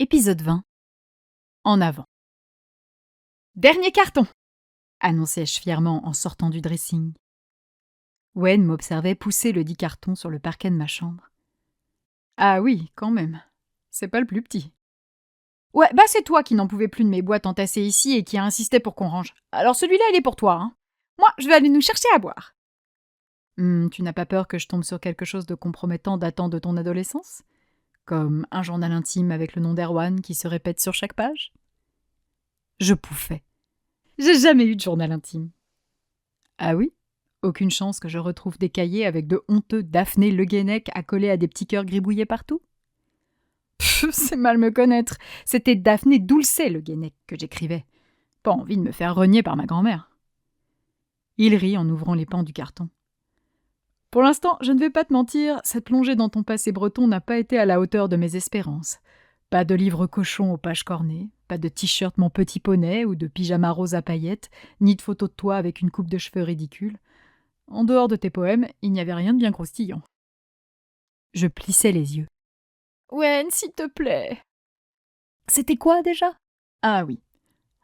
Épisode 20. En avant. Dernier carton, annonçai-je fièrement en sortant du dressing. Wen m'observait pousser le dit carton sur le parquet de ma chambre. Ah oui, quand même. C'est pas le plus petit. Ouais, c'est toi qui n'en pouvais plus de mes boîtes entassées ici et qui a insisté pour qu'on range. Alors celui-là, il est pour toi, hein. Moi, je vais aller nous chercher à boire. Tu n'as pas peur que je tombe sur quelque chose de compromettant datant de ton adolescence ? Comme un journal intime avec le nom d'Erwan qui se répète sur chaque page ? Je pouffais. J'ai jamais eu de journal intime. Ah oui ? Aucune chance que je retrouve des cahiers avec de honteux Daphné Le Guenec accolés à des petits cœurs gribouillés partout ? C'est mal me connaître. C'était Daphné Dulcet Le Guenec que j'écrivais. Pas envie de me faire renier par ma grand-mère. Il rit en ouvrant les pans du carton. Pour l'instant, je ne vais pas te mentir, cette plongée dans ton passé breton n'a pas été à la hauteur de mes espérances. Pas de livre cochon aux pages cornées, pas de t-shirt Mon Petit Poney ou de pyjama rose à paillettes, ni de photo de toi avec une coupe de cheveux ridicule. En dehors de tes poèmes, il n'y avait rien de bien croustillant. Je plissais les yeux. Wen, s'il te plaît. C'était quoi déjà ? Ah oui.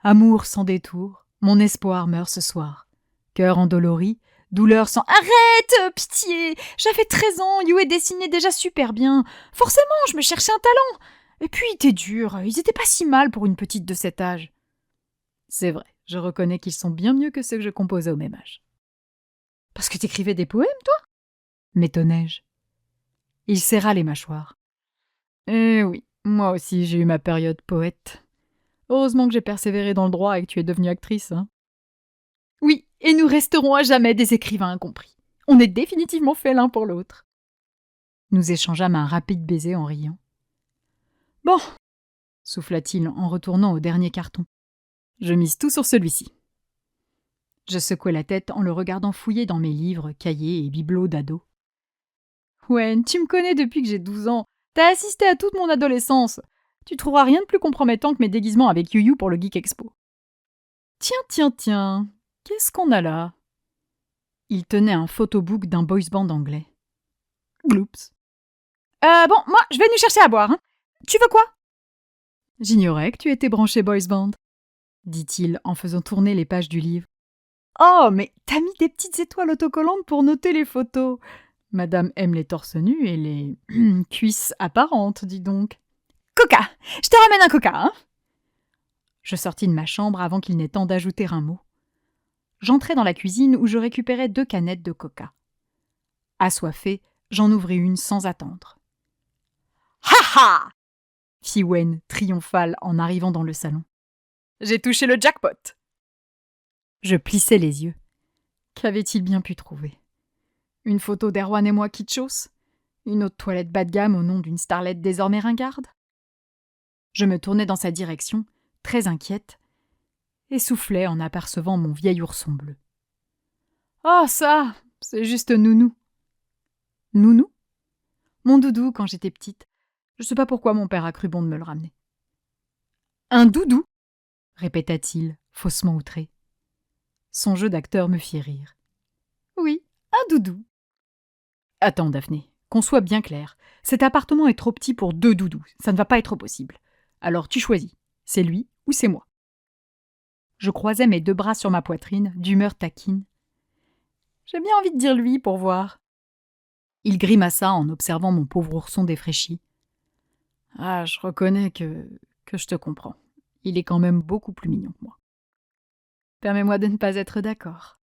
Amour sans détour, mon espoir meurt ce soir. Cœur endolori, douleur sans... Arrête, pitié. J'avais 13 ans, You dessinait déjà super bien. Forcément, je me cherchais un talent. Et puis, t'es dur, ils étaient pas si mal pour une petite de cet âge. C'est vrai, je reconnais qu'ils sont bien mieux que ceux que je composais au même âge. Parce que t'écrivais des poèmes, toi ? M'étonnai-je. Il serra les mâchoires. Eh oui, moi aussi j'ai eu ma période poète. Heureusement que j'ai persévéré dans le droit et que tu es devenue actrice, hein. Oui, et nous resterons à jamais des écrivains incompris. On est définitivement faits l'un pour l'autre. Nous échangeâmes un rapide baiser en riant. Bon, souffla-t-il en retournant au dernier carton. Je mise tout sur celui-ci. Je secouai la tête en le regardant fouiller dans mes livres, cahiers et bibelots d'ado. Wen, tu me connais depuis que j'ai 12 ans. T'as assisté à toute mon adolescence. Tu trouveras rien de plus compromettant que mes déguisements avec Yu pour le Geek Expo. Tiens. Qu'est-ce qu'on a là ? Il tenait un photobook d'un boys band anglais. Gloops. Bon, moi, je vais nous chercher à boire, hein. Tu veux quoi ? J'ignorais que tu étais branché boys band, dit-il en faisant tourner les pages du livre. Oh, mais t'as mis des petites étoiles autocollantes pour noter les photos. Madame aime les torse nus et les cuisses apparentes, dis donc. Coca ! Je te ramène un coca, hein ? Je sortis de ma chambre avant qu'il n'ait temps d'ajouter un mot. J'entrai dans la cuisine où je récupérais 2 canettes de coca. Assoiffé, j'en ouvris une sans attendre. Ha ha ! Fit Wen, triomphal, en arrivant dans le salon. J'ai touché le jackpot. Je plissais les yeux. Qu'avait-il bien pu trouver ? Une photo d'Erwan et moi kitschos ? Une autre toilette bas de gamme au nom d'une starlette désormais ringarde ? Je me tournai dans sa direction, très inquiète, et soufflai en apercevant mon vieil ourson bleu. « Oh ça, c'est juste Nounou. » Nounou ? Mon doudou quand j'étais petite. Je sais pas pourquoi mon père a cru bon de me le ramener. « Un doudou ?» répéta-t-il, faussement outré. Son jeu d'acteur me fit rire. « Oui, un doudou. » Attends, Daphné, qu'on soit bien clair. Cet appartement est trop petit pour 2 doudous. Ça ne va pas être possible. Alors tu choisis. C'est lui ou c'est moi. Je croisai mes 2 bras sur ma poitrine, d'humeur taquine. J'ai bien envie de dire lui pour voir. Il grimaça en observant mon pauvre ourson défraîchi. Ah, je reconnais que je te comprends. Il est quand même beaucoup plus mignon que moi. Permets-moi de ne pas être d'accord.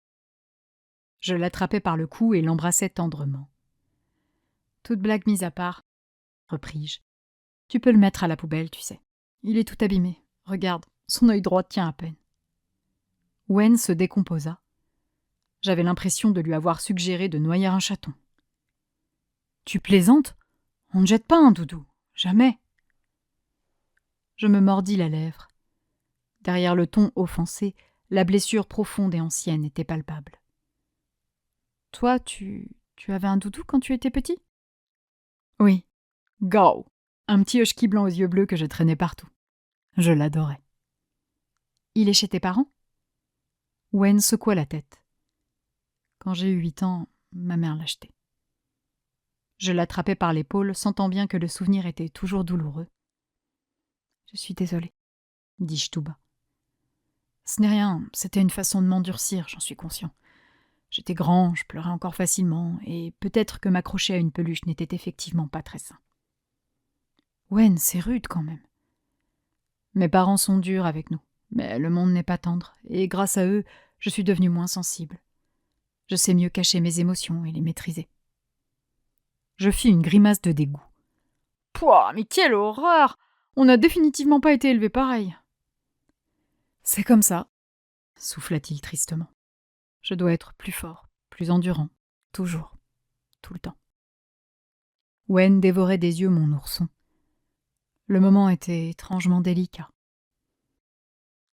Je l'attrapai par le cou et l'embrassai tendrement. Toute blague mise à part, repris-je. Tu peux le mettre à la poubelle, tu sais. Il est tout abîmé. Regarde, son œil droit tient à peine. Wen se décomposa. J'avais l'impression de lui avoir suggéré de noyer un chaton. Tu plaisantes ? On ne jette pas un doudou. Jamais. Je me mordis la lèvre. Derrière le ton offensé, la blessure profonde et ancienne était palpable. Toi, tu avais un doudou quand tu étais petit ? Oui. Gao. Un petit husky blanc aux yeux bleus que je traînais partout. Je l'adorais. Il est chez tes parents ? Wen secoua la tête. Quand j'ai eu 8 ans, ma mère l'a acheté. Je l'attrapais par l'épaule, sentant bien que le souvenir était toujours douloureux. Je suis désolée, dis-je tout bas. Ce n'est rien, c'était une façon de m'endurcir, j'en suis conscient. J'étais grand, je pleurais encore facilement, et peut-être que m'accrocher à une peluche n'était effectivement pas très sain. Wen, c'est rude quand même. Mes parents sont durs avec nous, mais le monde n'est pas tendre, et grâce à eux, je suis devenue moins sensible. Je sais mieux cacher mes émotions et les maîtriser. Je fis une grimace de dégoût. Pouah, mais quelle horreur! On n'a définitivement pas été élevés pareil. C'est comme ça, souffla-t-il tristement. Je dois être plus fort, plus endurant, toujours, tout le temps. Wen dévorait des yeux mon ourson. Le moment était étrangement délicat.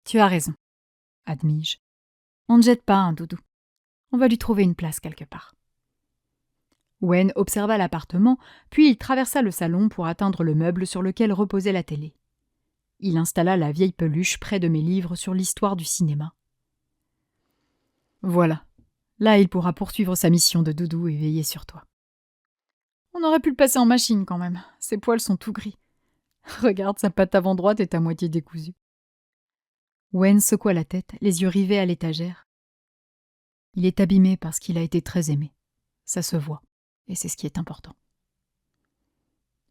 Tu as raison, admis-je. On ne jette pas un doudou. On va lui trouver une place quelque part. Wen observa l'appartement, puis il traversa le salon pour atteindre le meuble sur lequel reposait la télé. Il installa la vieille peluche près de mes livres sur l'histoire du cinéma. Voilà, là il pourra poursuivre sa mission de doudou et veiller sur toi. On aurait pu le passer en machine quand même, ses poils sont tout gris. Regarde, sa patte avant droite est à moitié décousue. Wen secoua la tête, les yeux rivés à l'étagère. Il est abîmé parce qu'il a été très aimé. Ça se voit, et c'est ce qui est important.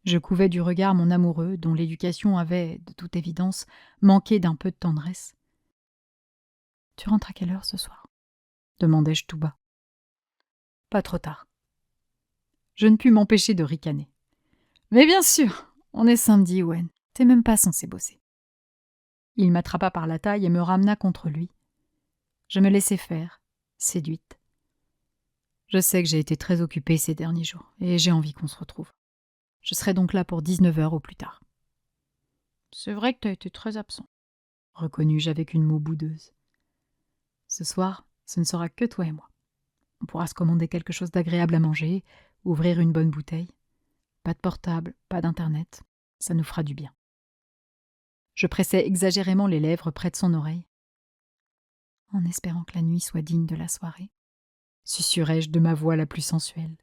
Je couvais du regard mon amoureux, dont l'éducation avait, de toute évidence, manqué d'un peu de tendresse. « Tu rentres à quelle heure ce soir ?» demandai-je tout bas. « Pas trop tard. » Je ne pus m'empêcher de ricaner. « Mais bien sûr, on est samedi, Wen. T'es même pas censé bosser. » Il m'attrapa par la taille et me ramena contre lui. Je me laissai faire, séduite. Je sais que j'ai été très occupée ces derniers jours, et j'ai envie qu'on se retrouve. Je serai donc là pour 19h au plus tard. C'est vrai que t'as été très absent, reconnus-je avec une moue boudeuse. Ce soir, ce ne sera que toi et moi. On pourra se commander quelque chose d'agréable à manger, ouvrir une bonne bouteille. Pas de portable, pas d'internet, ça nous fera du bien. Je pressai exagérément les lèvres près de son oreille. En espérant que la nuit soit digne de la soirée, susurrai-je de ma voix la plus sensuelle.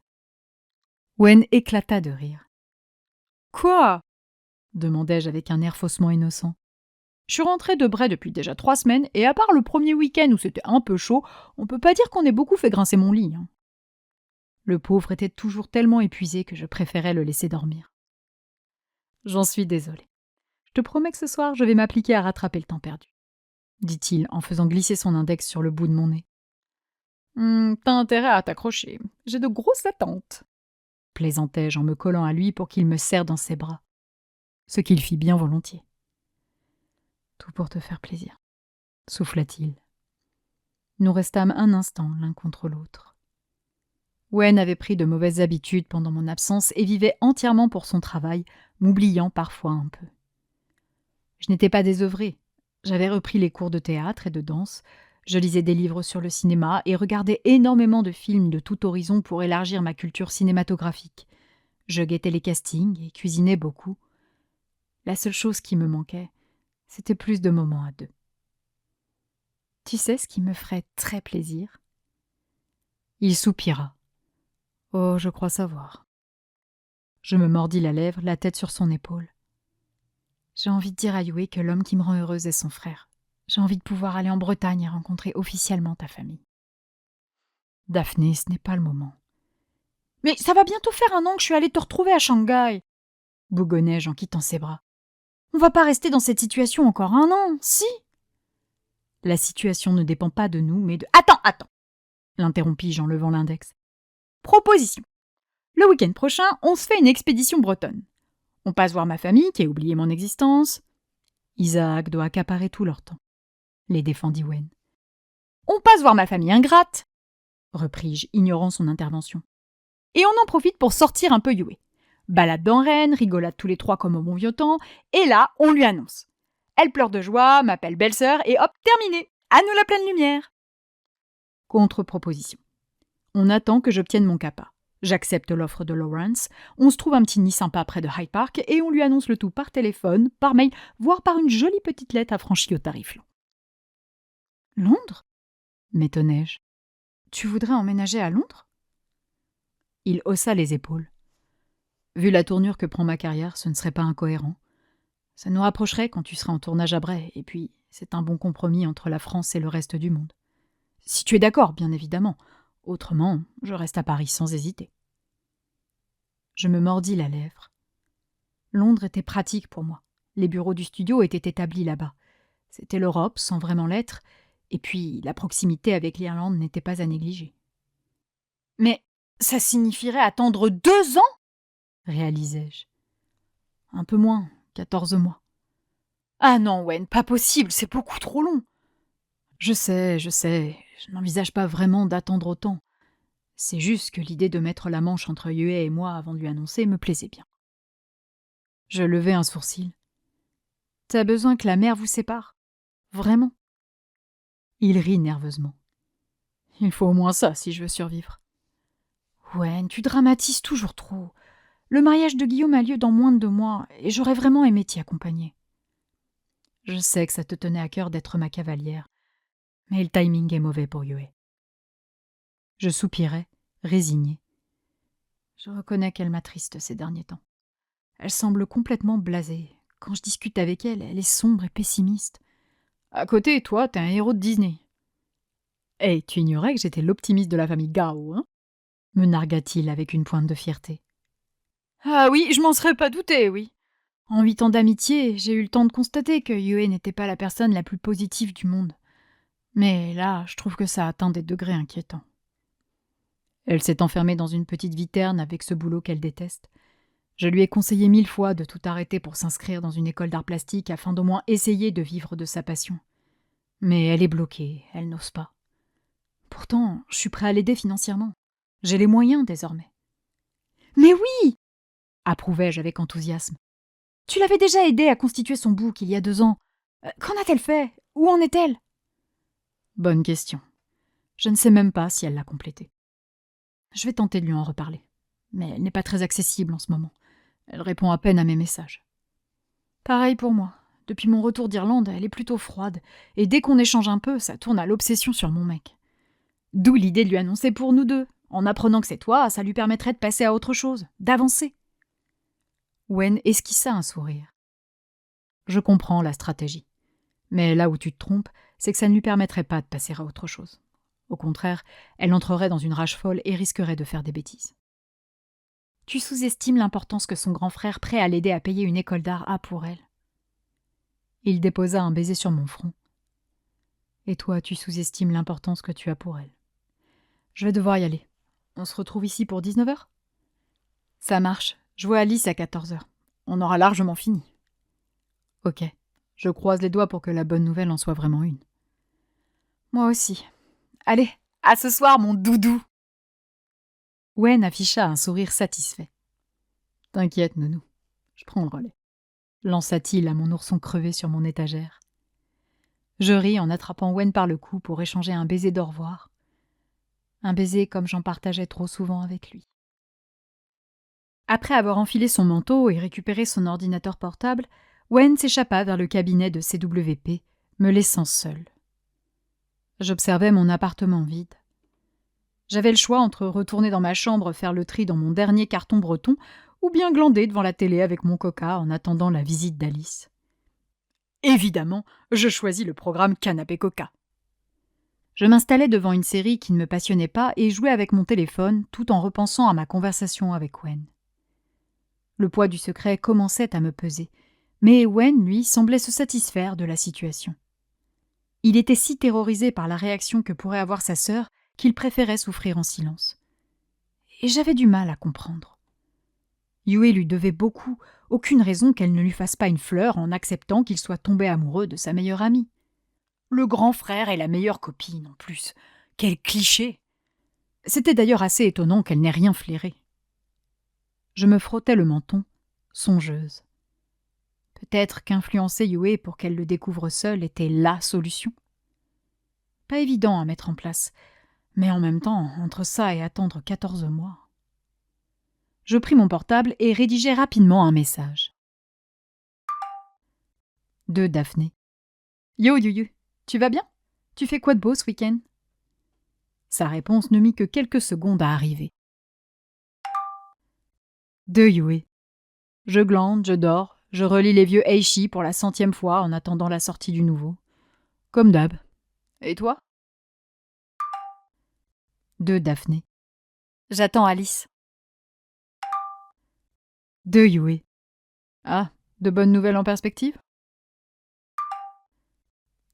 Wen éclata de rire. Quoi ? demandai-je avec un air faussement innocent. Je suis rentrée de Bray depuis déjà 3 semaines, et à part le premier week-end où c'était un peu chaud, on peut pas dire qu'on ait beaucoup fait grincer mon lit. Le pauvre était toujours tellement épuisé que je préférais le laisser dormir. J'en suis désolée. Je te promets que ce soir, je vais m'appliquer à rattraper le temps perdu, dit-il en faisant glisser son index sur le bout de mon nez. T'as intérêt à t'accrocher. J'ai de grosses attentes, plaisantai-je en me collant à lui pour qu'il me serre dans ses bras. Ce qu'il fit bien volontiers. Tout pour te faire plaisir, souffla-t-il. Nous restâmes un instant l'un contre l'autre. Wen avait pris de mauvaises habitudes pendant mon absence et vivait entièrement pour son travail, m'oubliant parfois un peu. Je n'étais pas désœuvrée. J'avais repris les cours de théâtre et de danse, je lisais des livres sur le cinéma et regardais énormément de films de tout horizon pour élargir ma culture cinématographique. Je guettais les castings et cuisinais beaucoup. La seule chose qui me manquait, c'était plus de moments à deux. Tu sais ce qui me ferait très plaisir ? Il soupira. Oh, je crois savoir. Je me mordis la lèvre, la tête sur son épaule. J'ai envie de dire à Yue que l'homme qui me rend heureuse est son frère. J'ai envie de pouvoir aller en Bretagne et rencontrer officiellement ta famille. Daphné, ce n'est pas le moment. Mais ça va bientôt faire 1 an que je suis allée te retrouver à Shanghai, bougonnai-je en quittant ses bras. On va pas rester dans cette situation encore 1 an, si ? La situation ne dépend pas de nous, mais de... Attends, l'interrompis-je en levant l'index. Proposition. Le week-end prochain, on se fait une expédition bretonne. On passe voir ma famille, qui a oublié mon existence. Isaac doit accaparer tout leur temps, les défendit Wen. On passe voir ma famille ingrate, repris-je, ignorant son intervention. Et on en profite pour sortir un peu Yue. Balade dans Rennes, rigolade tous les 3 comme au bon vieux temps, et là, on lui annonce. Elle pleure de joie, m'appelle belle-sœur, et hop, terminé. À nous la pleine lumière. Contre-proposition. On attend que j'obtienne mon CAPA. J'accepte l'offre de Lawrence, on se trouve un petit nid sympa près de Hyde Park, et on lui annonce le tout par téléphone, par mail, voire par une jolie petite lettre affranchie au tarif long. Londres ? m'étonnai-je. Tu voudrais emménager à Londres ? Il haussa les épaules. Vu la tournure que prend ma carrière, ce ne serait pas incohérent. Ça nous rapprocherait quand tu seras en tournage à Bray, et puis c'est un bon compromis entre la France et le reste du monde. Si tu es d'accord, bien évidemment. Autrement, je reste à Paris sans hésiter. Je me mordis la lèvre. Londres était pratique pour moi. Les bureaux du studio étaient établis là-bas. C'était l'Europe, sans vraiment l'être, et puis la proximité avec l'Irlande n'était pas à négliger. Mais ça signifierait attendre 2 ans, réalisai-je. Un peu moins, 14 mois. Ah non, Wen, pas possible, c'est beaucoup trop long. Je sais, je n'envisage pas vraiment d'attendre autant. C'est juste que l'idée de mettre la manche entre Yue et moi avant de lui annoncer me plaisait bien. Je levai un sourcil. T'as besoin que la mer vous sépare? Vraiment? Il rit nerveusement. Il faut au moins ça si je veux survivre. Wen, tu dramatises toujours trop. Le mariage de Guillaume a lieu dans moins de 2 mois, et j'aurais vraiment aimé t'y accompagner. Je sais que ça te tenait à cœur d'être ma cavalière, mais le timing est mauvais pour Yue. Je soupirai, résigné. Je reconnais qu'elle m'attriste ces derniers temps. Elle semble complètement blasée. Quand je discute avec elle, elle est sombre et pessimiste. À côté, toi, t'es un héros de Disney. Hey, tu ignorais que j'étais l'optimiste de la famille Gao, hein? Me nargua-t-il avec une pointe de fierté. Ah oui, je m'en serais pas douté, oui. En 8 ans d'amitié, j'ai eu le temps de constater que Yue n'était pas la personne la plus positive du monde. Mais là, je trouve que ça atteint des degrés inquiétants. Elle s'est enfermée dans une petite viterne avec ce boulot qu'elle déteste. Je lui ai conseillé 1000 fois de tout arrêter pour s'inscrire dans une école d'art plastique afin d'au moins essayer de vivre de sa passion. Mais elle est bloquée, elle n'ose pas. Pourtant, je suis prêt à l'aider financièrement. J'ai les moyens désormais. Mais oui, approuvai-je avec enthousiasme. Tu l'avais déjà aidée à constituer son book il y a 2 ans. Qu'en a-t-elle fait? Où en est-elle? Bonne question. Je ne sais même pas si elle l'a complété. Je vais tenter de lui en reparler. Mais elle n'est pas très accessible en ce moment. Elle répond à peine à mes messages. Pareil pour moi. Depuis mon retour d'Irlande, elle est plutôt froide, et dès qu'on échange un peu, ça tourne à l'obsession sur mon mec. D'où l'idée de lui annoncer pour nous deux. En apprenant que c'est toi, ça lui permettrait de passer à autre chose, d'avancer. Wen esquissa un sourire. Je comprends la stratégie. Mais là où tu te trompes, c'est que ça ne lui permettrait pas de passer à autre chose. Au contraire, elle entrerait dans une rage folle et risquerait de faire des bêtises. Tu sous-estimes l'importance que son grand frère prêt à l'aider à payer une école d'art a pour elle. Il déposa un baiser sur mon front. Et toi, tu sous-estimes l'importance que tu as pour elle. Je vais devoir y aller. On se retrouve ici pour 19h? Ça marche. Je vois Alice à 14h. On aura largement fini. Ok. Je croise les doigts pour que la bonne nouvelle en soit vraiment une. Moi aussi. Allez, à ce soir, mon doudou! Wen afficha un sourire satisfait. T'inquiète, nounou. Je prends le relais. Lança-t-il à mon ourson crevé sur mon étagère. Je ris en attrapant Wen par le cou pour échanger un baiser d'au revoir. Un baiser comme j'en partageais trop souvent avec lui. Après avoir enfilé son manteau et récupéré son ordinateur portable, Wen s'échappa vers le cabinet de CWP, me laissant seule. J'observais mon appartement vide. J'avais le choix entre retourner dans ma chambre faire le tri dans mon dernier carton breton ou bien glander devant la télé avec mon coca en attendant la visite d'Alice. Évidemment, je choisis le programme Canapé Coca. Je m'installais devant une série qui ne me passionnait pas et jouais avec mon téléphone tout en repensant à ma conversation avec Wen. Le poids du secret commençait à me peser, mais Wen, lui, semblait se satisfaire de la situation. Il était si terrorisé par la réaction que pourrait avoir sa sœur qu'il préférait souffrir en silence. Et j'avais du mal à comprendre. Yue lui devait beaucoup, aucune raison qu'elle ne lui fasse pas une fleur en acceptant qu'il soit tombé amoureux de sa meilleure amie. Le grand frère et la meilleure copine, en plus. Quel cliché! C'était d'ailleurs assez étonnant qu'elle n'ait rien flairé. Je me frottais le menton, songeuse. Peut-être qu'influencer Yue pour qu'elle le découvre seule était LA solution. Pas évident à mettre en place, mais en même temps, entre ça et attendre 14 mois... Je pris mon portable et rédigeai rapidement un message. De Daphné. Yo Yuyu, tu vas bien? Tu fais quoi de beau ce week-end? Sa réponse ne mit que quelques secondes à arriver. De Yue. Je glande, je dors, Je relis les vieux Eishi pour la 100e fois en attendant la sortie du nouveau. Comme d'hab. Et toi ? De Daphné. J'attends Alice. De Yue. Ah, de bonnes nouvelles en perspective ?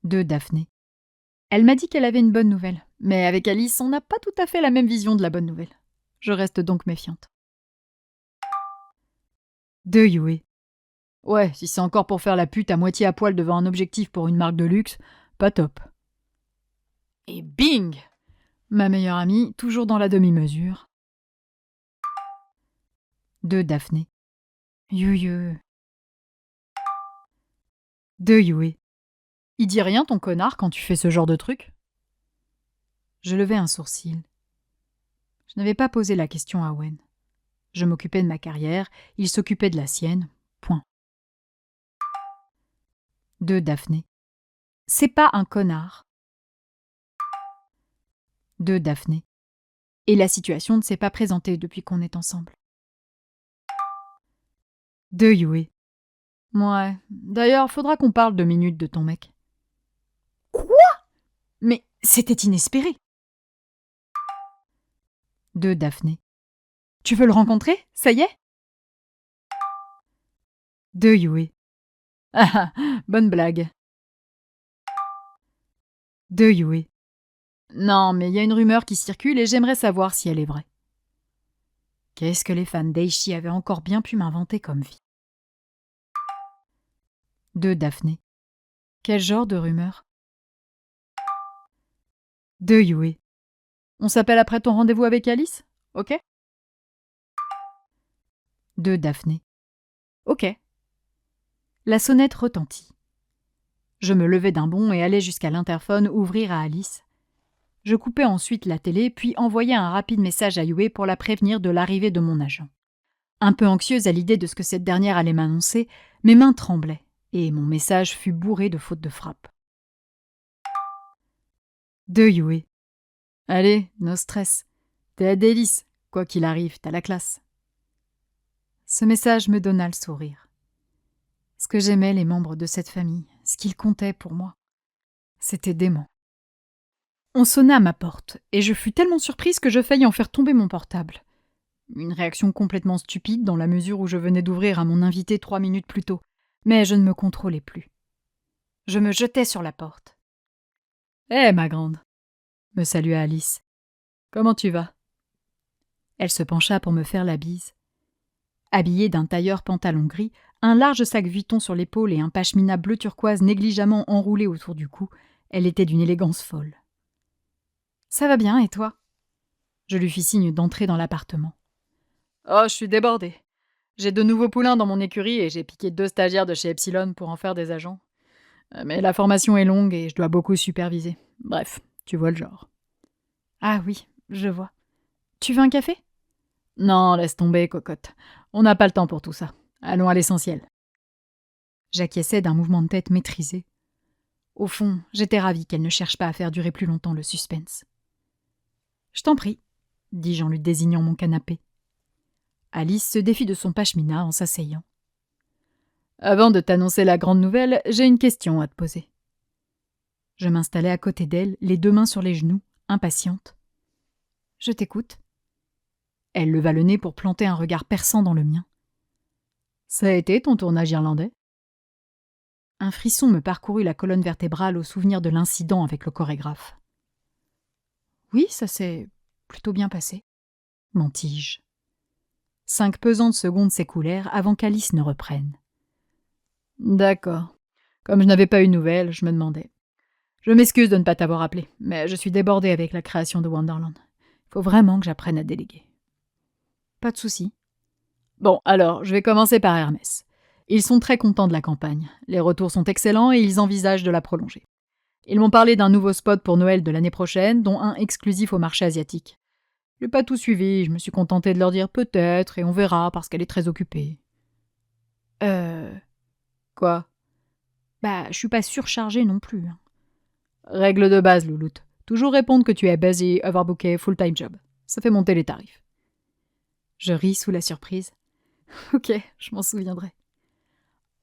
De Daphné. Elle m'a dit qu'elle avait une bonne nouvelle, mais avec Alice, on n'a pas tout à fait la même vision de la bonne nouvelle. Je reste donc méfiante. De Yue. Ouais, si c'est encore pour faire la pute à moitié à poil devant un objectif pour une marque de luxe, pas top. Et bing ! Ma meilleure amie, toujours dans la demi-mesure. De Daphné. Yue. De Yue. Il dit rien ton connard quand tu fais ce genre de truc ? Je levai un sourcil. Je n'avais pas posé la question à Wen. Je m'occupais de ma carrière, il s'occupait de la sienne. Point. De Daphné. C'est pas un connard. De Daphné. Et la situation ne s'est pas présentée depuis qu'on est ensemble. De Yue. Ouais, d'ailleurs, faudra qu'on parle 2 minutes de ton mec. Quoi ? Mais c'était inespéré. De Daphné. Tu veux le rencontrer ? Ça y est ? De Yue. Ah, bonne blague. De Yue. Non, mais il y a une rumeur qui circule et j'aimerais savoir si elle est vraie. Qu'est-ce que les fans d'Eishi avaient encore bien pu m'inventer comme vie ? De Daphné. Quel genre de rumeur ? De Yue. On s'appelle après ton rendez-vous avec Alice ? Ok ? De Daphné. Ok. La sonnette retentit. Je me levai d'un bond et allai jusqu'à l'interphone ouvrir à Alice. Je coupai ensuite la télé, puis envoyai un rapide message à Yue pour la prévenir de l'arrivée de mon agent. Un peu anxieuse à l'idée de ce que cette dernière allait m'annoncer, mes mains tremblaient, et mon message fut bourré de fautes de frappe. De Yue. Allez, no stress. T'es à délice. Quoi qu'il arrive, t'as la classe. Ce message me donna le sourire. Ce que j'aimais les membres de cette famille, ce qu'ils comptaient pour moi. C'était dément. On sonna à ma porte, et je fus tellement surprise que je faillis en faire tomber mon portable. Une réaction complètement stupide dans la mesure où je venais d'ouvrir à mon invité 3 minutes plus tôt, mais je ne me contrôlais plus. Je me jetai sur la porte. « Hé, ma grande !» me salua Alice. « Comment tu vas ?» Elle se pencha pour me faire la bise. Habillée d'un tailleur pantalon gris, un large sac Vuitton sur l'épaule et un pashmina bleu turquoise négligemment enroulé autour du cou, elle était d'une élégance folle. « Ça va bien, et toi ?» Je lui fis signe d'entrer dans l'appartement. « Oh, je suis débordée. J'ai de nouveaux poulains dans mon écurie et j'ai piqué 2 stagiaires de chez Epsilon pour en faire des agents. Mais la formation est longue et je dois beaucoup superviser. Bref, tu vois le genre. » « Ah oui, je vois. Tu veux un café ?»« Non, laisse tomber, cocotte. On n'a pas le temps pour tout ça. Allons à l'essentiel. » J'acquiesçais d'un mouvement de tête maîtrisé. Au fond, j'étais ravie qu'elle ne cherche pas à faire durer plus longtemps le suspense. « Je t'en prie, » dis-je en lui désignant mon canapé. Alice se défit de son pashmina en s'asseyant. « Avant de t'annoncer la grande nouvelle, j'ai une question à te poser. » Je m'installai à côté d'elle, les 2 mains sur les genoux, impatiente. « Je t'écoute. » Elle leva le nez pour planter un regard perçant dans le mien. « Ça a été ton tournage irlandais ?» Un frisson me parcourut la colonne vertébrale au souvenir de l'incident avec le chorégraphe. « Oui, ça s'est plutôt bien passé, » mentis-je. 5 pesantes secondes s'écoulèrent avant qu'Alice ne reprenne. « D'accord. Comme je n'avais pas eu de nouvelles, je me demandais. Je m'excuse de ne pas t'avoir appelé, mais je suis débordée avec la création de Wonderland. Il faut vraiment que j'apprenne à déléguer. » Pas de souci. Bon, alors, je vais commencer par Hermès. Ils sont très contents de la campagne. Les retours sont excellents et ils envisagent de la prolonger. Ils m'ont parlé d'un nouveau spot pour Noël de l'année prochaine, dont un exclusif au marché asiatique. Je n'ai pas tout suivi, je me suis contentée de leur dire peut-être et on verra parce qu'elle est très occupée. Quoi ? Bah, je suis pas surchargée non plus. Règle de base, louloute. Toujours répondre que tu es busy, overbooké, full-time job. Ça fait monter les tarifs. Je ris sous la surprise. Ok, je m'en souviendrai.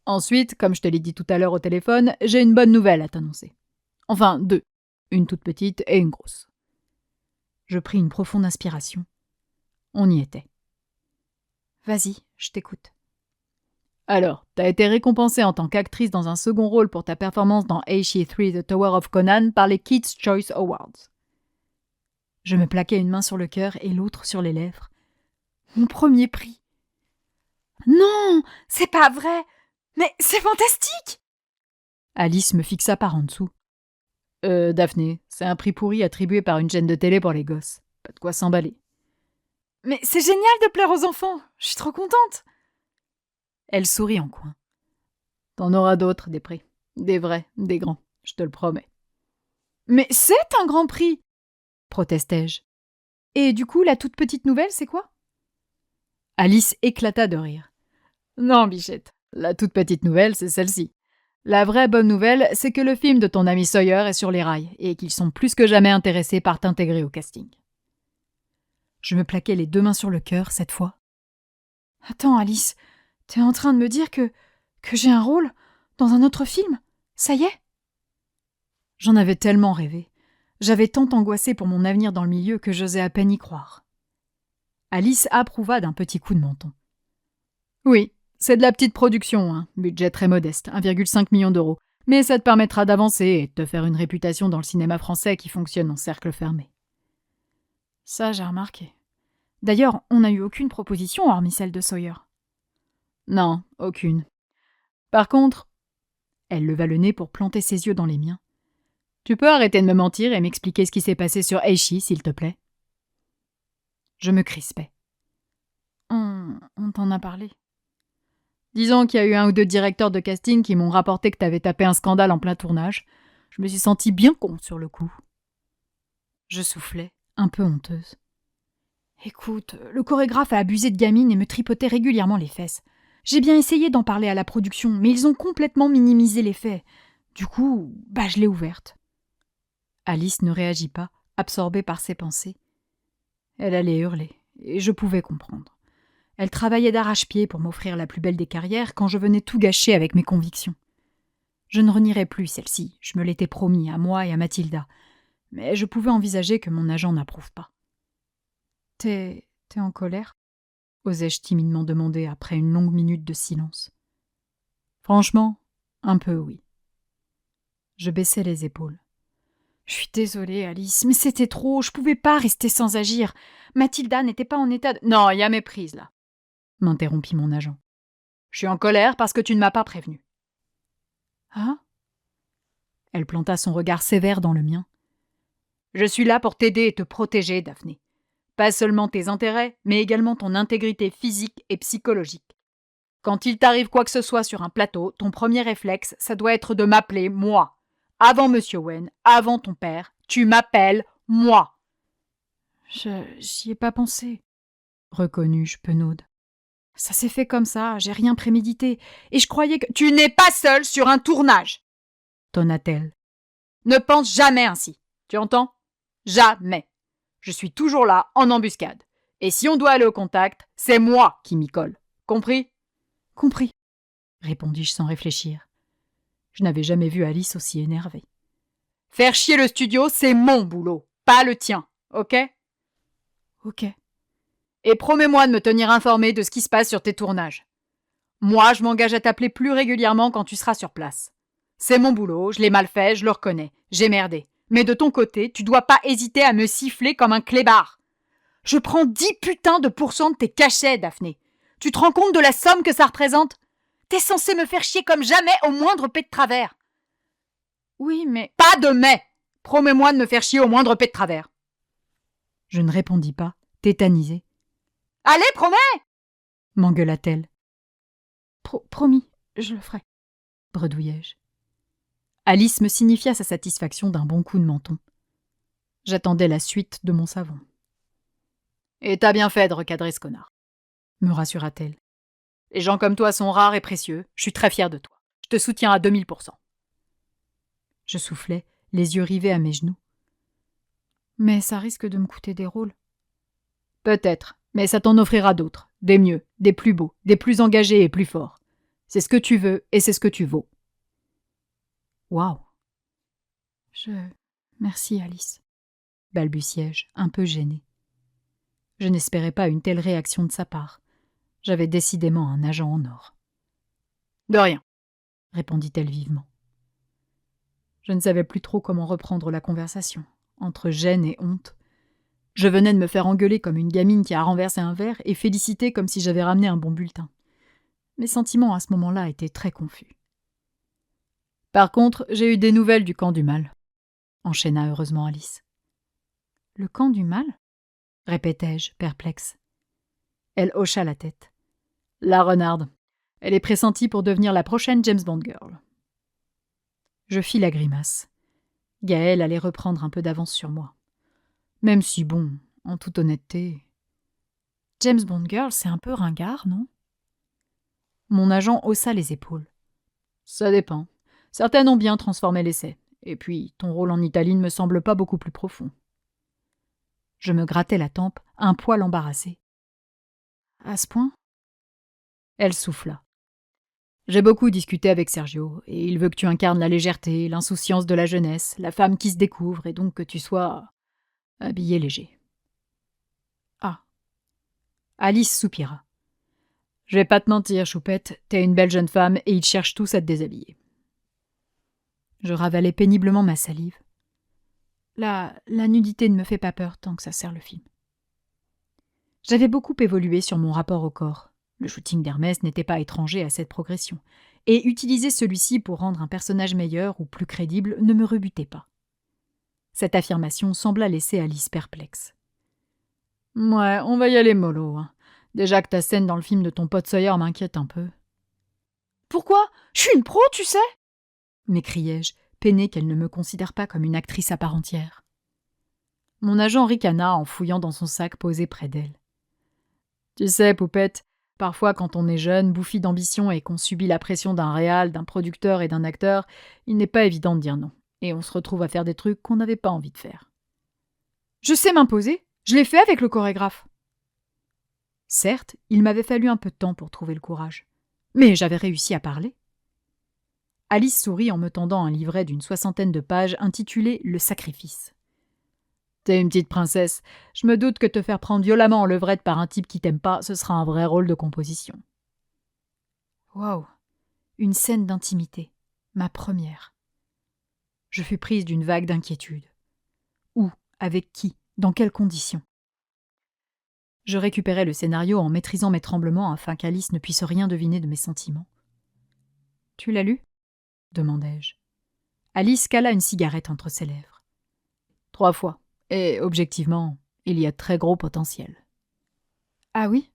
Ensuite, comme je te l'ai dit tout à l'heure au téléphone, j'ai une bonne nouvelle à t'annoncer. Enfin, deux. Une toute petite et une grosse. Je pris une profonde inspiration. On y était. Vas-y, je t'écoute. Alors, t'as été récompensée en tant qu'actrice dans un second rôle pour ta performance dans Aishii 3 The Tower of Conan par les Kids' Choice Awards. Je me plaquai une main sur le cœur et l'autre sur les lèvres. Mon premier prix. Non, c'est pas vrai. Mais c'est fantastique. Alice me fixa par en dessous. Daphné, c'est un prix pourri attribué par une chaîne de télé pour les gosses. Pas de quoi s'emballer. Mais c'est génial de plaire aux enfants. Je suis trop contente. Elle sourit en coin. T'en auras d'autres, des prix. Des vrais, des grands, je te le promets. Mais c'est un grand prix, protestai-je. Et du coup, la toute petite nouvelle, c'est quoi? Alice éclata de rire. Non, bichette, la toute petite nouvelle, c'est celle-ci. La vraie bonne nouvelle, c'est que le film de ton ami Sawyer est sur les rails et qu'ils sont plus que jamais intéressés par t'intégrer au casting. Je me plaquai les deux mains sur le cœur, cette fois. Attends, Alice, t'es en train de me dire que j'ai un rôle dans un autre film? Ça y est? J'en avais tellement rêvé. J'avais tant angoissé pour mon avenir dans le milieu que j'osais à peine y croire. Alice approuva d'un petit coup de menton. Oui, c'est de la petite production, hein. Budget très modeste, 1,5 million d'euros. Mais ça te permettra d'avancer et de te faire une réputation dans le cinéma français qui fonctionne en cercle fermé. Ça, j'ai remarqué. D'ailleurs, on n'a eu aucune proposition hormis celle de Sawyer. Non, aucune. Par contre, elle leva le nez pour planter ses yeux dans les miens. Tu peux arrêter de me mentir et m'expliquer ce qui s'est passé sur Aishii, s'il te plaît? Je me crispai. On t'en a parlé. Disons qu'il y a eu un ou deux directeurs de casting qui m'ont rapporté que t'avais tapé un scandale en plein tournage. Je me suis sentie bien con sur le coup. Je soufflais, un peu honteuse. Écoute, le chorégraphe a abusé de gamine et me tripotait régulièrement les fesses. J'ai bien essayé d'en parler à la production, mais ils ont complètement minimisé les faits. Du coup, je l'ai ouverte. Alice ne réagit pas, absorbée par ses pensées. Elle allait hurler, et je pouvais comprendre. Elle travaillait d'arrache-pied pour m'offrir la plus belle des carrières quand je venais tout gâcher avec mes convictions. Je ne renierais plus celle-ci, je me l'étais promis à moi et à Mathilda, mais je pouvais envisager que mon agent n'approuve pas. T'es en colère? Osais-je timidement demander après une longue minute de silence. Franchement, un peu oui. Je baissai les épaules. Je suis désolée, Alice, mais c'était trop, je pouvais pas rester sans agir. Mathilda n'était pas en état de... Non, il y a méprise, là, m'interrompit mon agent. Je suis en colère parce que tu ne m'as pas prévenu. Ah? Elle planta son regard sévère dans le mien. Je suis là pour t'aider et te protéger, Daphné. Pas seulement tes intérêts, mais également ton intégrité physique et psychologique. Quand il t'arrive quoi que ce soit sur un plateau, ton premier réflexe, ça doit être de m'appeler moi. Avant Monsieur Wen, avant ton père, tu m'appelles moi. J'y ai pas pensé, reconnus-je penaude. Ça s'est fait comme ça, j'ai rien prémédité, et je croyais que... Tu n'es pas seule sur un tournage, tonna-t-elle. Ne pense jamais ainsi, tu entends? Jamais. Je suis toujours là, en embuscade. Et si on doit aller au contact, c'est moi qui m'y colle. Compris? Compris, répondis-je sans réfléchir. Je n'avais jamais vu Alice aussi énervée. Faire chier le studio, c'est mon boulot, pas le tien, ok? Ok. Et promets-moi de me tenir informé de ce qui se passe sur tes tournages. Moi, je m'engage à t'appeler plus régulièrement quand tu seras sur place. C'est mon boulot, je l'ai mal fait, je le reconnais. J'ai merdé. Mais de ton côté, tu dois pas hésiter à me siffler comme un clébard. Je prends 10 putains de pourcents de tes cachets, Daphné. Tu te rends compte de la somme que ça représente? T'es censé me faire chier comme jamais au moindre pet de travers. Oui, mais... Pas de mais! Promets-moi de me faire chier au moindre pet de travers. Je ne répondis pas, tétanisée. Allez, promets! M'engueula-t-elle. Promis, je le ferai, bredouillai-je. Alice me signifia sa satisfaction d'un bon coup de menton. J'attendais la suite de mon savon. Et t'as bien fait de recadrer ce connard, me rassura-t-elle. Les gens comme toi sont rares et précieux, je suis très fière de toi. Je te soutiens à 2000%. Je soufflais, les yeux rivés à mes genoux. Mais ça risque de me coûter des rôles. Peut-être, mais ça t'en offrira d'autres, des mieux, des plus beaux, des plus engagés et plus forts. C'est ce que tu veux et c'est ce que tu vaux. Waouh. Merci, Alice, balbutiai-je, un peu gênée. Je n'espérais pas une telle réaction de sa part. J'avais décidément un agent en or. De rien, répondit-elle vivement. Je ne savais plus trop comment reprendre la conversation, entre gêne et honte. Je venais de me faire engueuler comme une gamine qui a renversé un verre et féliciter comme si j'avais ramené un bon bulletin. Mes sentiments à ce moment-là étaient très confus. Par contre, j'ai eu des nouvelles du camp du mal, enchaîna heureusement Alice. Le camp du mal ? Répétai-je, perplexe. Elle hocha la tête. La renarde. Elle est pressentie pour devenir la prochaine James Bond girl. Je fis la grimace. Gaëlle allait reprendre un peu d'avance sur moi. Même si, bon, en toute honnêteté... James Bond girl, c'est un peu ringard, non ? Mon agent haussa les épaules. Ça dépend. Certaines ont bien transformé l'essai. Et puis, ton rôle en Italie ne me semble pas beaucoup plus profond. Je me grattai la tempe, un poil embarrassé. À ce point ? Elle souffla. J'ai beaucoup discuté avec Sergio, et il veut que tu incarnes la légèreté, l'insouciance de la jeunesse, la femme qui se découvre, et donc que tu sois habillé léger. Ah. Alice soupira. Je vais pas te mentir, Choupette, t'es une belle jeune femme, et ils cherchent tous à te déshabiller. Je ravalai péniblement ma salive. La nudité ne me fait pas peur tant que ça sert le film. J'avais beaucoup évolué sur mon rapport au corps. Le shooting d'Hermès n'était pas étranger à cette progression, et utiliser celui-ci pour rendre un personnage meilleur ou plus crédible ne me rebutait pas. Cette affirmation sembla laisser Alice perplexe. « Ouais, on va y aller mollo. Hein. Déjà que ta scène dans le film de ton pote Sawyer m'inquiète un peu. »« Pourquoi ? Je suis une pro, tu sais !» m'écriai-je, peinée qu'elle ne me considère pas comme une actrice à part entière. Mon agent ricana en fouillant dans son sac posé près d'elle. « Tu sais, poupette, parfois quand on est jeune, bouffi d'ambition et qu'on subit la pression d'un réal, d'un producteur et d'un acteur, il n'est pas évident de dire non, et on se retrouve à faire des trucs qu'on n'avait pas envie de faire. »« Je sais m'imposer, je l'ai fait avec le chorégraphe. » Certes, il m'avait fallu un peu de temps pour trouver le courage, mais j'avais réussi à parler. Alice sourit en me tendant un livret d'une 60aine de pages intitulé « Le sacrifice ». T'es une petite princesse. Je me doute que te faire prendre violemment en levrette par un type qui t'aime pas, ce sera un vrai rôle de composition. Waouh, une scène d'intimité, ma première. Je fus prise d'une vague d'inquiétude. Où ? Avec qui ? Dans quelles conditions ? Je récupérai le scénario en maîtrisant mes tremblements afin qu'Alice ne puisse rien deviner de mes sentiments. « Tu l'as lu ?» demandai-je. Alice cala une cigarette entre ses lèvres. 3 fois. Et, objectivement, il y a très gros potentiel. Ah oui ?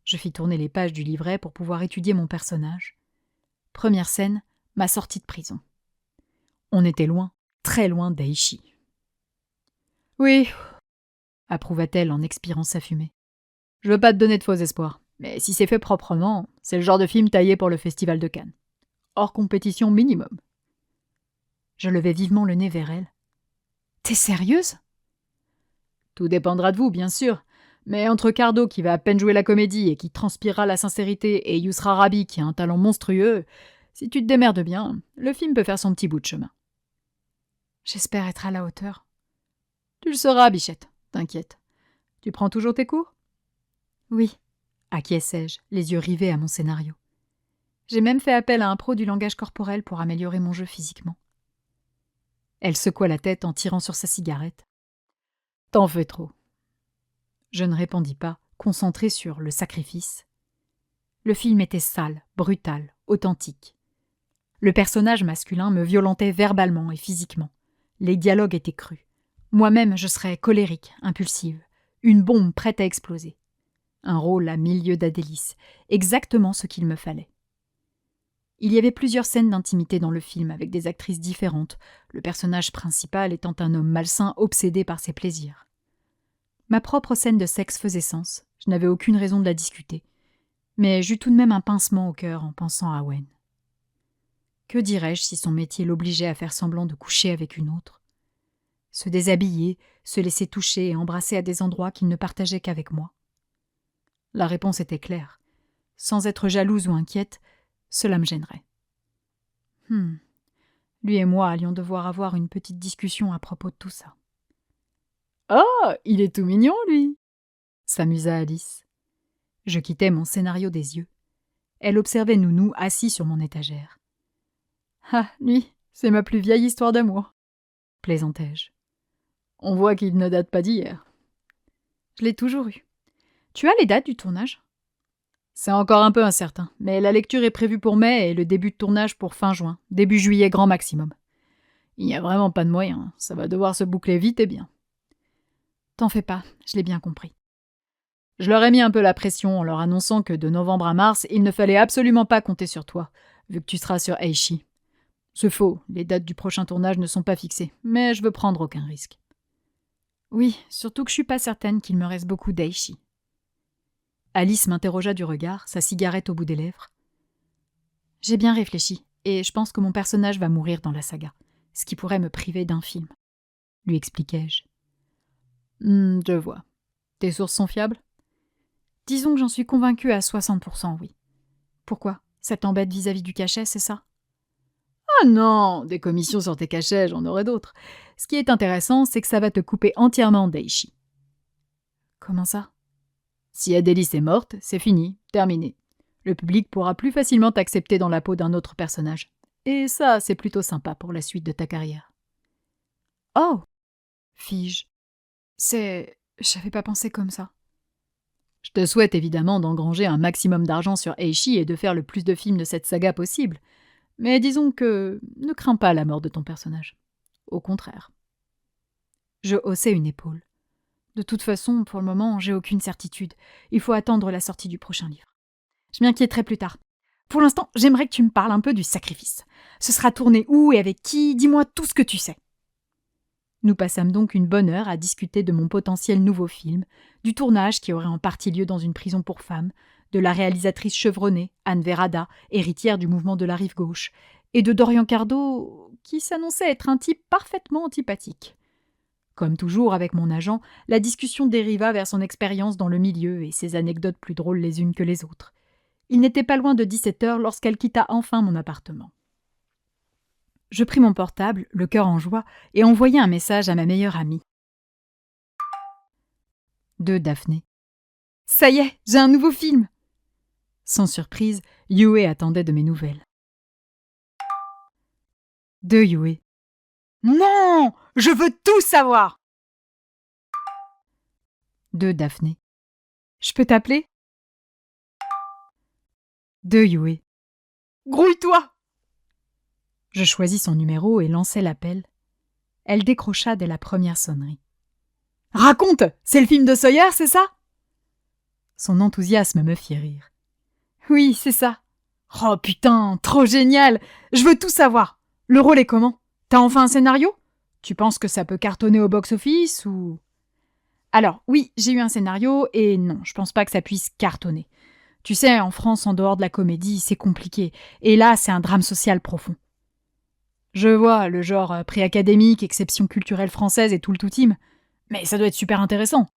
Je fis tourner les pages du livret pour pouvoir étudier mon personnage. Première scène, ma sortie de prison. On était loin, très loin d'Aichi. Oui, approuva-t-elle en expirant sa fumée. Je veux pas te donner de faux espoirs, mais si c'est fait proprement, c'est le genre de film taillé pour le festival de Cannes. Hors compétition minimum. Je levai vivement le nez vers elle. T'es sérieuse ? Tout dépendra de vous, bien sûr. Mais entre Cardo qui va à peine jouer la comédie et qui transpirera la sincérité et Yousra Rabi qui a un talent monstrueux, si tu te démerdes bien, le film peut faire son petit bout de chemin. J'espère être à la hauteur. Tu le seras, bichette, t'inquiète. Tu prends toujours tes cours ? Oui, acquiesçai-je, les yeux rivés à mon scénario. J'ai même fait appel à un pro du langage corporel pour améliorer mon jeu physiquement. Elle secoua la tête en tirant sur sa cigarette. T'en fais trop. Je ne répondis pas, concentrée sur le sacrifice. Le film était sale, brutal, authentique. Le personnage masculin me violentait verbalement et physiquement. Les dialogues étaient crus. Moi-même, je serais colérique, impulsive, une bombe prête à exploser. Un rôle à 1000 lieues d'Adélis, exactement ce qu'il me fallait. Il y avait plusieurs scènes d'intimité dans le film avec des actrices différentes, le personnage principal étant un homme malsain obsédé par ses plaisirs. Ma propre scène de sexe faisait sens, je n'avais aucune raison de la discuter, mais j'eus tout de même un pincement au cœur en pensant à Wen. Que dirais-je si son métier l'obligeait à faire semblant de coucher avec une autre ? Se déshabiller, se laisser toucher et embrasser à des endroits qu'il ne partageait qu'avec moi ? La réponse était claire. Sans être jalouse ou inquiète, Cela me gênerait. Lui et moi allions devoir avoir une petite discussion à propos de tout ça. « Oh, il est tout mignon, lui !» s'amusa Alice. Je quittais mon scénario des yeux. Elle observait Nounou assis sur mon étagère. « Ah, lui, c'est ma plus vieille histoire d'amour !» plaisantai-je. « On voit qu'il ne date pas d'hier. » Je l'ai toujours eu. Tu as les dates du tournage ? C'est encore un peu incertain, mais la lecture est prévue pour mai et le début de tournage pour fin juin, début juillet grand maximum. Il n'y a vraiment pas de moyen, ça va devoir se boucler vite et bien. T'en fais pas, je l'ai bien compris. Je leur ai mis un peu la pression en leur annonçant que de novembre à mars, il ne fallait absolument pas compter sur toi, vu que tu seras sur Aichi. C'est faux, les dates du prochain tournage ne sont pas fixées, mais je veux prendre aucun risque. Oui, surtout que je suis pas certaine qu'il me reste beaucoup d'Aichi. Alice m'interrogea du regard, sa cigarette au bout des lèvres. J'ai bien réfléchi, et je pense que mon personnage va mourir dans la saga, ce qui pourrait me priver d'un film, lui expliquai-je. Je vois. Tes sources sont fiables ? Disons que j'en suis convaincue à 60%, oui. Pourquoi ? Ça t'embête vis-à-vis du cachet, c'est ça ? Ah non, des commissions sur tes cachets, j'en aurai d'autres. Ce qui est intéressant, c'est que ça va te couper entièrement d'Aichi. Comment ça ? Si Adélis est morte, c'est fini, terminé. Le public pourra plus facilement t'accepter dans la peau d'un autre personnage. Et ça, c'est plutôt sympa pour la suite de ta carrière. Oh ! Fis-je. J'avais pas pensé comme ça. Je te souhaite évidemment d'engranger un maximum d'argent sur Aichi et de faire le plus de films de cette saga possible. Mais disons que ne crains pas la mort de ton personnage. Au contraire. Je haussai une épaule. De toute façon, pour le moment, j'ai aucune certitude. Il faut attendre la sortie du prochain livre. Je m'inquiéterai plus tard. Pour l'instant, j'aimerais que tu me parles un peu du sacrifice. Ce sera tourné où et avec qui ? Dis-moi tout ce que tu sais. Nous passâmes donc une bonne heure à discuter de mon potentiel nouveau film, du tournage qui aurait en partie lieu dans une prison pour femmes, de la réalisatrice chevronnée, Anne Verada, héritière du mouvement de la rive gauche, et de Dorian Cardo, qui s'annonçait être un type parfaitement antipathique. Comme toujours avec mon agent, la discussion dériva vers son expérience dans le milieu et ses anecdotes plus drôles les unes que les autres. Il n'était pas loin de 17h lorsqu'elle quitta enfin mon appartement. Je pris mon portable, le cœur en joie, et envoyai un message à ma meilleure amie. De Daphné. Ça y est, j'ai un nouveau film. Sans surprise, Yue attendait de mes nouvelles. De Yue. Non, je veux tout savoir. De Daphné. Je peux t'appeler ? De Yue. Grouille-toi. Je choisis son numéro et lançai l'appel. Elle décrocha dès la première sonnerie. « Raconte ! C'est le film de Sawyer, c'est ça ?» Son enthousiasme me fit rire. « Oui, c'est ça. »« Oh putain, trop génial ! Je veux tout savoir. Le rôle est comment ? T'as enfin un scénario ? Tu penses que ça peut cartonner au box-office ou… » Alors, oui, j'ai eu un scénario et non, je pense pas que ça puisse cartonner. Tu sais, en France, en dehors de la comédie, c'est compliqué. Et là, c'est un drame social profond. Je vois, le genre prix académique, exception culturelle française et tout le tout-team. Mais ça doit être super intéressant.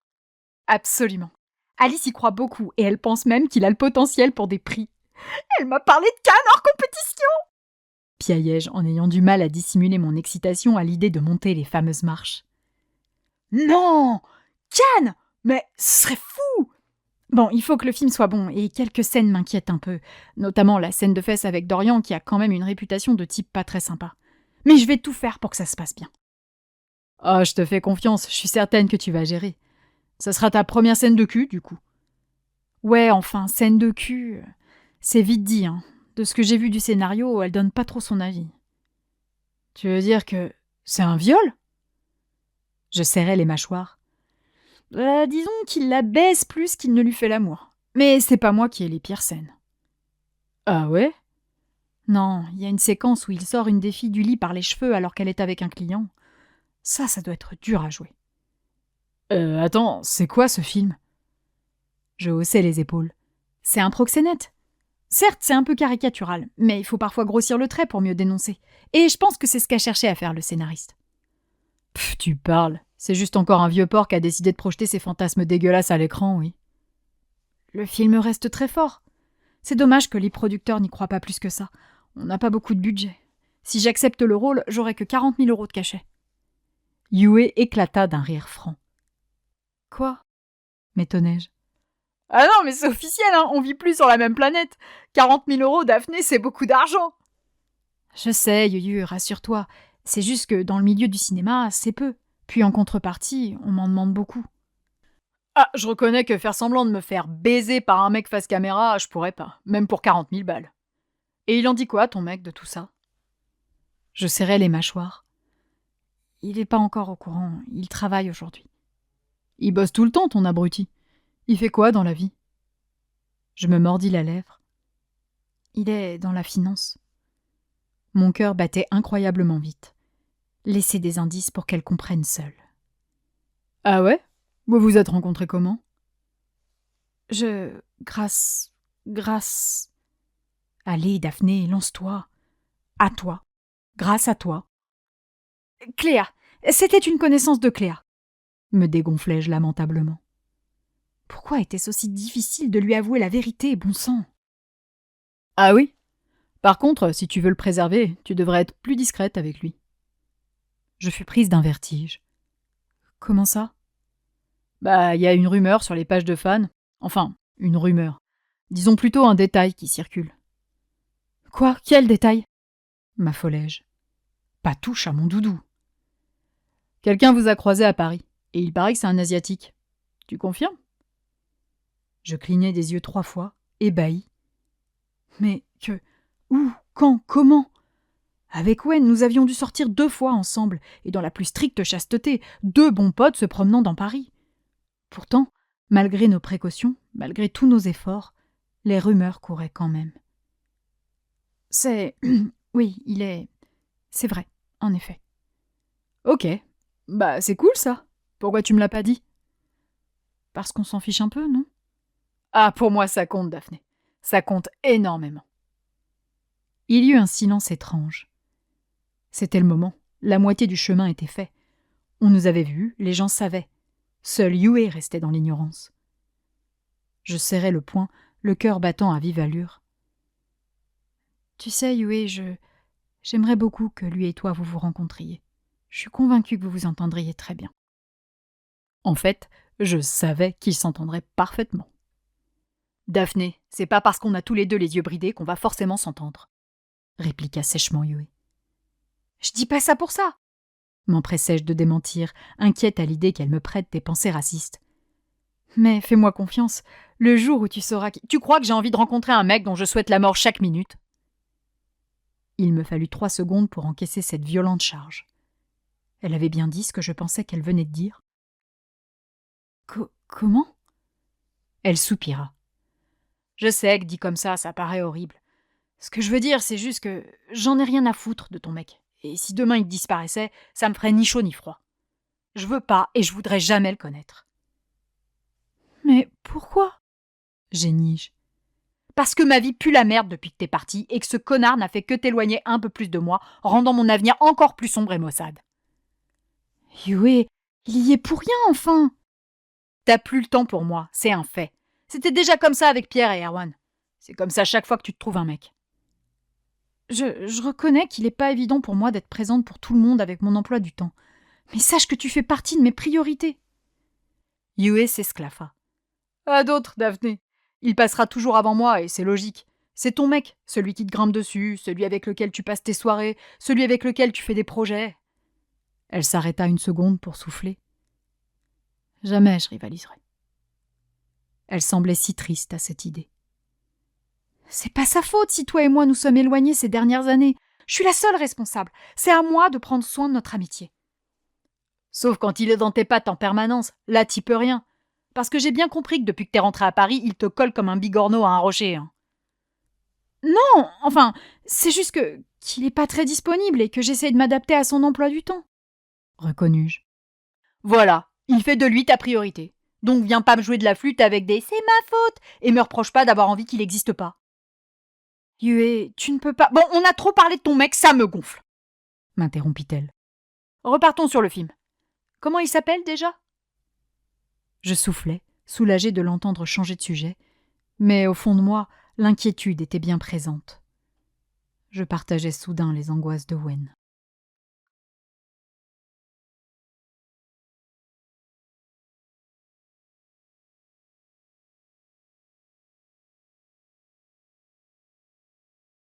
Absolument. Alice y croit beaucoup et elle pense même qu'il a le potentiel pour des prix. Elle m'a parlé de Cannes hors compétition ! Piaillai-je en ayant du mal à dissimuler mon excitation à l'idée de monter les fameuses marches. Non ! Cannes ! Mais ce serait fou ! Bon, il faut que le film soit bon, et quelques scènes m'inquiètent un peu. Notamment la scène de fesses avec Dorian qui a quand même une réputation de type pas très sympa. Mais je vais tout faire pour que ça se passe bien. Oh, je te fais confiance, je suis certaine que tu vas gérer. Ça sera ta première scène de cul, du coup. Ouais, enfin, scène de cul, c'est vite dit, hein. De ce que j'ai vu du scénario, elle donne pas trop son avis. Tu veux dire que c'est un viol ? Je serrai les mâchoires. Disons qu'il la baise plus qu'il ne lui fait l'amour. Mais c'est pas moi qui ai les pires scènes. Ah ouais ? Non, il y a une séquence où il sort une des filles du lit par les cheveux alors qu'elle est avec un client. Ça doit être dur à jouer. Attends, c'est quoi ce film ? Je haussai les épaules. C'est un proxénète. Certes, c'est un peu caricatural, mais il faut parfois grossir le trait pour mieux dénoncer. Et je pense que c'est ce qu'a cherché à faire le scénariste. Pff, tu parles. C'est juste encore un vieux porc qui a décidé de projeter ses fantasmes dégueulasses à l'écran, oui. Le film reste très fort. C'est dommage que les producteurs n'y croient pas plus que ça. On n'a pas beaucoup de budget. Si j'accepte le rôle, j'aurai que 40 000 € de cachet. Yue éclata d'un rire franc. Quoi ? M'étonnai-je. Ah non, mais c'est officiel, hein, on vit plus sur la même planète. 40 000 € Daphné, c'est beaucoup d'argent. Je sais, Yuyu, rassure-toi. C'est juste que dans le milieu du cinéma, c'est peu. Puis en contrepartie, on m'en demande beaucoup. Ah, je reconnais que faire semblant de me faire baiser par un mec face caméra, je pourrais pas. Même pour 40 000 balles. Et il en dit quoi, ton mec, de tout ça ? Je serrai les mâchoires. Il est pas encore au courant, il travaille aujourd'hui. Il bosse tout le temps, ton abruti. Il fait quoi dans la vie ? Je me mordis la lèvre. Il est dans la finance. Mon cœur battait incroyablement vite. Laissez des indices pour qu'elle comprenne seule. Ah ouais ? Vous vous êtes rencontrés comment ? Grâce... Allez, Daphné, lance-toi. À toi. Grâce à toi. Cléa. C'était une connaissance de Cléa. Me dégonflai-je lamentablement. Pourquoi était-ce aussi difficile de lui avouer la vérité, bon sang ? Ah oui ? Par contre, si tu veux le préserver, tu devrais être plus discrète avec lui. Je fus prise d'un vertige. Comment ça ? Bah, il y a une rumeur sur les pages de fans. Enfin, une rumeur. Disons plutôt un détail qui circule. Quoi ? Quel détail ? M'affolai-je. Pas touche à mon doudou. Quelqu'un vous a croisé à Paris, et il paraît que c'est un Asiatique. Tu confirmes ? Je clignai des yeux 3 fois, ébahi. Mais que... Où ? Quand ? Comment ? Avec Wen, nous avions dû sortir 2 fois ensemble, et dans la plus stricte chasteté, 2 bons potes se promenant dans Paris. Pourtant, malgré nos précautions, malgré tous nos efforts, les rumeurs couraient quand même. C'est... Oui, il est... C'est vrai, en effet. Ok. Bah, c'est cool, ça. Pourquoi tu me l'as pas dit ? Parce qu'on s'en fiche un peu, non ? Ah, pour moi, ça compte, Daphné. Ça compte énormément. Il y eut un silence étrange. C'était le moment. La moitié du chemin était fait. On nous avait vus, les gens savaient. Seul Yue restait dans l'ignorance. Je serrai le poing, le cœur battant à vive allure. Tu sais, Yue, j'aimerais beaucoup que lui et toi vous vous rencontriez. Je suis convaincue que vous vous entendriez très bien. En fait, je savais qu'ils s'entendraient parfaitement. Daphné, c'est pas parce qu'on a tous les 2 les yeux bridés qu'on va forcément s'entendre, répliqua sèchement Yue. Je dis pas ça pour ça, m'empressai-je de démentir, inquiète à l'idée qu'elle me prête des pensées racistes. Mais fais-moi confiance, le jour où tu sauras... Tu crois que j'ai envie de rencontrer un mec dont je souhaite la mort chaque minute ? Il me fallut 3 secondes pour encaisser cette violente charge. Elle avait bien dit ce que je pensais qu'elle venait de dire. Comment ? Elle soupira. Je sais que dit comme ça paraît horrible. Ce que je veux dire, c'est juste que j'en ai rien à foutre de ton mec. Et si demain il disparaissait, ça me ferait ni chaud ni froid. Je veux pas et je voudrais jamais le connaître. Mais pourquoi ? Génis-je. Parce que ma vie pue la merde depuis que t'es parti et que ce connard n'a fait que t'éloigner un peu plus de moi, rendant mon avenir encore plus sombre et maussade. Yue, il y est pour rien, enfin. T'as plus le temps pour moi, c'est un fait. C'était déjà comme ça avec Pierre et Erwan. C'est comme ça chaque fois que tu te trouves un mec. Je reconnais qu'il n'est pas évident pour moi d'être présente pour tout le monde avec mon emploi du temps. Mais sache que tu fais partie de mes priorités. Yue s'esclaffa. À d'autres, Daphné. Il passera toujours avant moi et c'est logique. C'est ton mec, celui qui te grimpe dessus, celui avec lequel tu passes tes soirées, celui avec lequel tu fais des projets. Elle s'arrêta une seconde pour souffler. Jamais je rivaliserai. Elle semblait si triste à cette idée. C'est pas sa faute si toi et moi nous sommes éloignés ces dernières années. Je suis la seule responsable. C'est à moi de prendre soin de notre amitié. Sauf quand il est dans tes pattes en permanence. Là, t'y peux rien. Parce que j'ai bien compris que depuis que t'es rentré à Paris, il te colle comme un bigorneau à un rocher. Hein. Non, enfin, c'est juste qu'il est pas très disponible et que j'essaie de m'adapter à son emploi du temps. Reconnus-je. Voilà, il fait de lui ta priorité. Donc viens pas me jouer de la flûte avec des « c'est ma faute » et me reproche pas d'avoir envie qu'il n'existe pas. Yue, tu ne peux pas... Bon, on a trop parlé de ton mec, ça me gonfle, m'interrompit-elle. Repartons sur le film. Comment il s'appelle déjà ? Je soufflais, soulagée de l'entendre changer de sujet, mais au fond de moi, L'inquiétude était bien présente. Je partageais soudain les angoisses d'Owen.